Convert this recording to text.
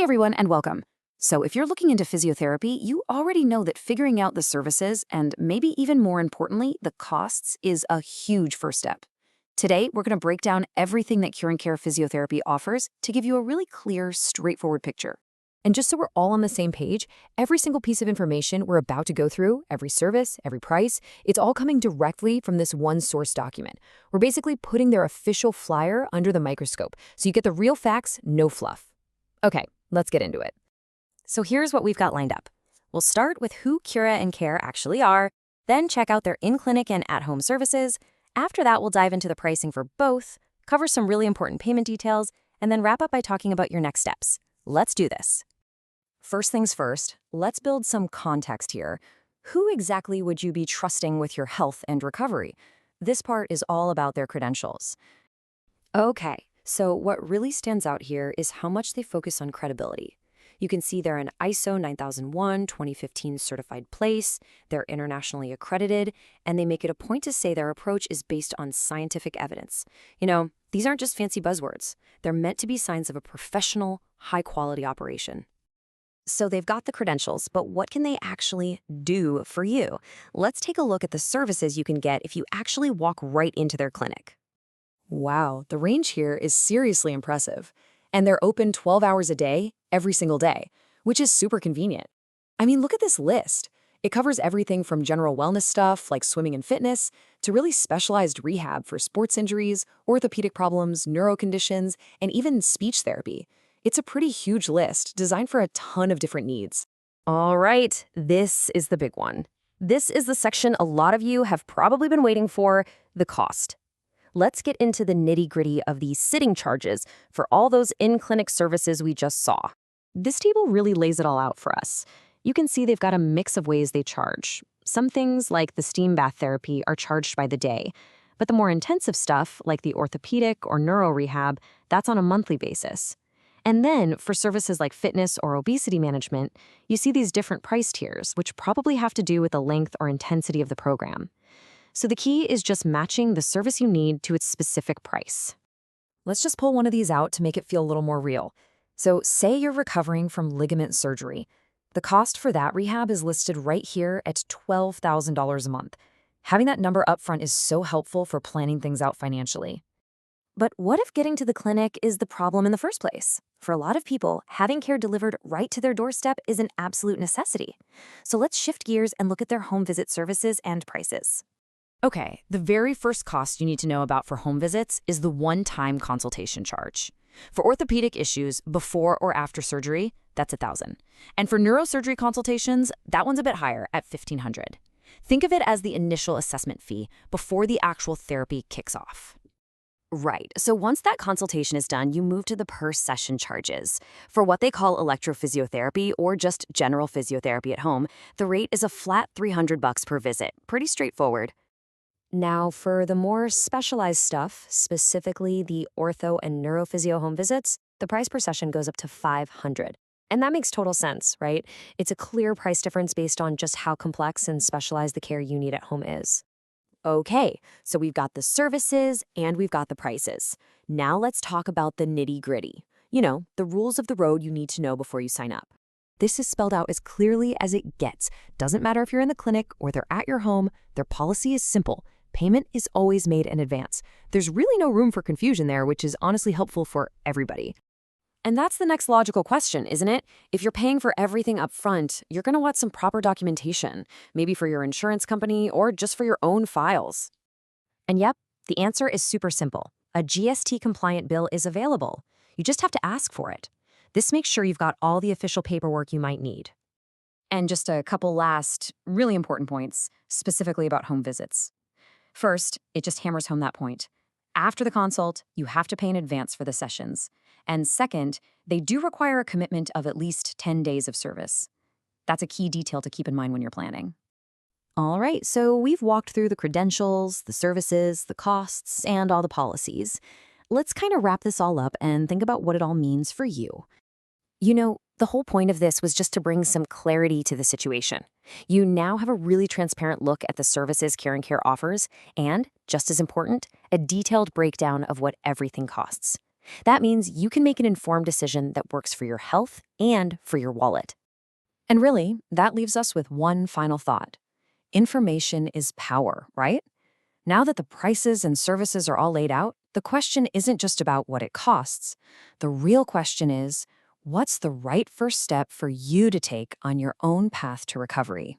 Hey everyone, and welcome. So, if you're looking into physiotherapy, you already know that figuring out the services and maybe even more importantly, the costs is a huge first step. Today, we're going to break down everything that Cure and Care Physiotherapy offers to give you a really clear, straightforward picture. And just so we're all on the same page, every single piece of information we're about to go through, every service, every price, it's all coming directly from this one source document. We're basically putting their official flyer under the microscope, so you get the real facts, no fluff. Okay, let's get into it. So here's what we've got lined up. We'll start with who Cura and Care actually are, then check out their in-clinic and at-home services. After that, we'll dive into the pricing for both, cover some really important payment details, and then wrap up by talking about your next steps. Let's do this. First things first, let's build some context here. Who exactly would you be trusting with your health and recovery? This part is all about their credentials. Okay, so what really stands out here is how much they focus on credibility. You can see they're an ISO 9001 2015 certified place, they're internationally accredited, and they make it a point to say their approach is based on scientific evidence. You know, these aren't just fancy buzzwords. They're meant to be signs of a professional, high-quality operation. So they've got the credentials, but what can they actually do for you? Let's take a look at the services you can get if you actually walk right into their clinic. Wow, the range here is seriously impressive. And they're open 12 hours a day, every single day, which is super convenient. I mean, look at this list. It covers everything from general wellness stuff like swimming and fitness to really specialized rehab for sports injuries, orthopedic problems, neuro conditions, and even speech therapy. It's a pretty huge list designed for a ton of different needs. All right, this is the big one. This is the section a lot of you have probably been waiting for, the cost. Let's get into the nitty-gritty of the sitting charges for all those in-clinic services we just saw. This table really lays it all out for us. You can see they've got a mix of ways they charge. Some things, like the steam bath therapy, are charged by the day. But the more intensive stuff, like the orthopedic or neuro rehab, that's on a monthly basis. And then, for services like fitness or obesity management, you see these different price tiers, which probably have to do with the length or intensity of the program. So the key is just matching the service you need to its specific price. Let's just pull one of these out to make it feel a little more real. So say you're recovering from ligament surgery. The cost for that rehab is listed right here at $12,000 a month. Having that number up front is so helpful for planning things out financially. But what if getting to the clinic is the problem in the first place? For a lot of people, having care delivered right to their doorstep is an absolute necessity. So let's shift gears and look at their home visit services and prices. Okay, the very first cost you need to know about for home visits is the one-time consultation charge. For orthopedic issues before or after surgery, that's $1,000. And for neurosurgery consultations, that one's a bit higher at $1,500. Think of it as the initial assessment fee before the actual therapy kicks off. Right. So once that consultation is done, you move to the per-session charges. For what they call electrophysiotherapy or just general physiotherapy at home, the rate is a flat $300 per visit. Pretty straightforward. Now, for the more specialized stuff, specifically the ortho and neurophysio home visits, the price per session goes up to $500. And that makes total sense, right? It's a clear price difference based on just how complex and specialized the care you need at home is. Okay, so we've got the services and we've got the prices. Now let's talk about the nitty-gritty. You know, the rules of the road you need to know before you sign up. This is spelled out as clearly as it gets. Doesn't matter if you're in the clinic or they're at your home, their policy is simple. Payment is always made in advance. There's really no room for confusion there, which is honestly helpful for everybody. And that's the next logical question, isn't it? If you're paying for everything up front, you're going to want some proper documentation, maybe for your insurance company or just for your own files. And yep, the answer is super simple. A GST-compliant bill is available. You just have to ask for it. This makes sure you've got all the official paperwork you might need. And just a couple last, really important points, specifically about home visits. First, it just hammers home that point. After the consult, you have to pay in advance for the sessions. And second, they do require a commitment of at least 10 days of service. That's a key detail to keep in mind when you're planning. All right, so we've walked through the credentials, the services, the costs, and all the policies. Let's kind of wrap this all up and think about what it all means for you. You know, the whole point of this was just to bring some clarity to the situation. You now have a really transparent look at the services Cure and Care offers, and, just as important, a detailed breakdown of what everything costs. That means you can make an informed decision that works for your health and for your wallet. And really, that leaves us with one final thought. Information is power, right? Now that the prices and services are all laid out, the question isn't just about what it costs. The real question is, what's the right first step for you to take on your own path to recovery?